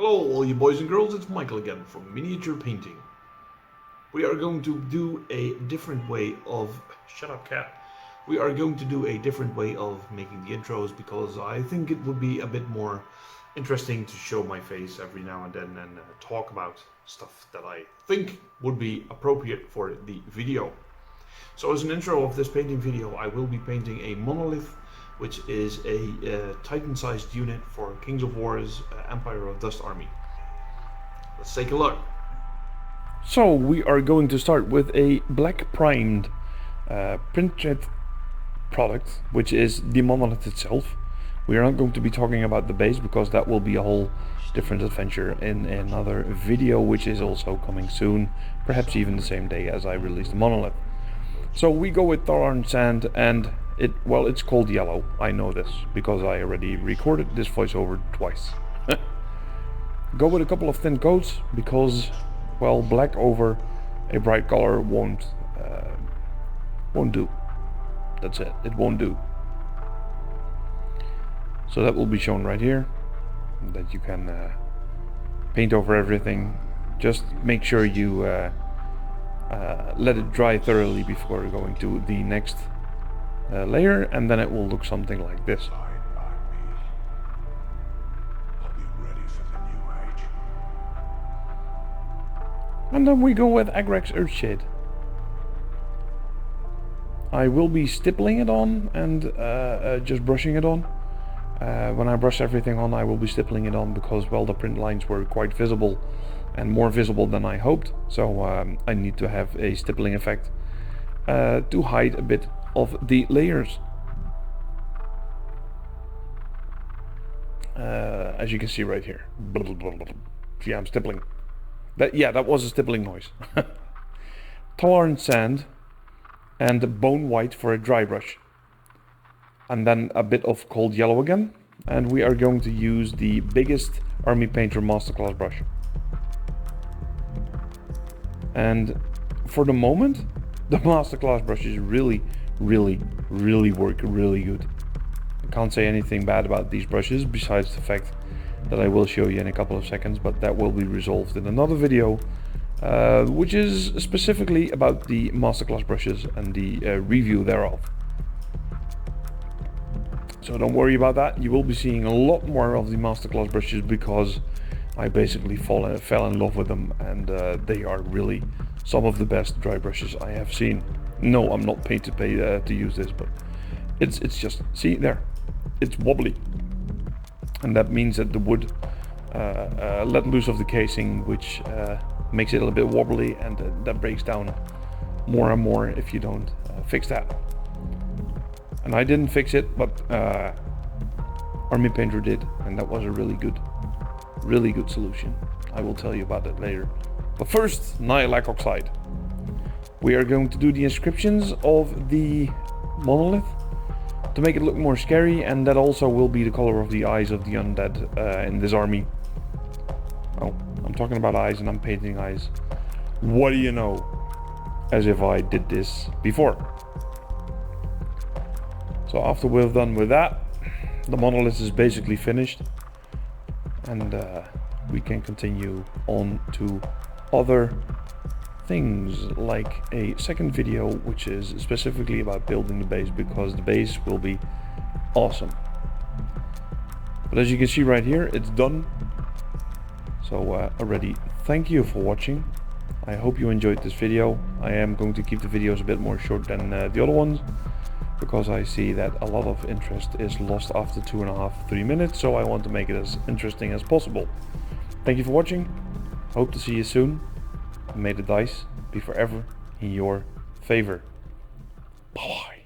Hello all you boys and girls, it's Michael again from Miniature Painting. We are going to do a different way of... Shut up, cat. We are going to do a different way of making the intros because I think it would be a bit more interesting to show my face every now and then and talk about stuff that I think would be appropriate for the video. So as an intro of this painting video, I will be painting a Monolith, which is a Titan-sized unit for Kings of War's Empire of Dust army. Let's take a look. So we are going to start with a black primed printjet product, which is the Monolith itself. We are not going to be talking about the base because that will be a whole different adventure in another video, which is also coming soon, perhaps even the same day as I release the Monolith. So we go with tar and sand, and it's called yellow. I know this because I already recorded this voiceover twice. Go with a couple of thin coats because, well, black over a bright color won't do. That's it. It won't do. So that will be shown right here, that you can paint over everything. Just make sure you let it dry thoroughly before going to the next layer, and then it will look something like this. And then we go with Agrex Earthshade. I will be stippling it on and just brushing it on. When I brush everything on, I will be stippling it on because, well, the print lines were quite visible and more visible than I hoped. So I need to have a stippling effect to hide a bit of the layers. As you can see right here. Yeah, I'm stippling. That was a stippling noise. Tar and sand and bone white for a dry brush. And then a bit of cold yellow again. And we are going to use the biggest Army Painter Masterclass brush. And for the moment, the Masterclass brushes really work really good. I can't say anything bad about these brushes besides the fact that I will show you in a couple of seconds, but that will be resolved in another video, which is specifically about the Masterclass brushes and the review thereof. So don't worry about that. You will be seeing a lot more of the Masterclass brushes because I basically fell in love with them, and they are really some of the best dry brushes I have seen. No, I'm not paid to use this, but it's just, see there, it's wobbly. And that means that the wood let loose of the casing, which makes it a little bit wobbly, and that breaks down more and more if you don't fix that. And I didn't fix it, but Army Painter did, and that was a really good solution. I will tell you about that later. But first, Nihilak Oxide. We are going to do the inscriptions of the Monolith to make it look more scary, and that also will be the color of the eyes of the undead in this army. Oh, I'm talking about eyes and I'm painting eyes. What do you know? As if I did this before. So after we're done with that, the Monolith is basically finished, and we can continue on to other things like a second video, which is specifically about building the base, because the base will be awesome. But as you can see right here, it's done. So already, thank you for watching. I hope you enjoyed this video. I am going to keep the videos a bit more short than the other ones, because I see that a lot of interest is lost after 2.5-3 minutes, so I want to make it as interesting as possible. Thank you for watching. Hope to see you soon. May the dice be forever in your favor. Bye.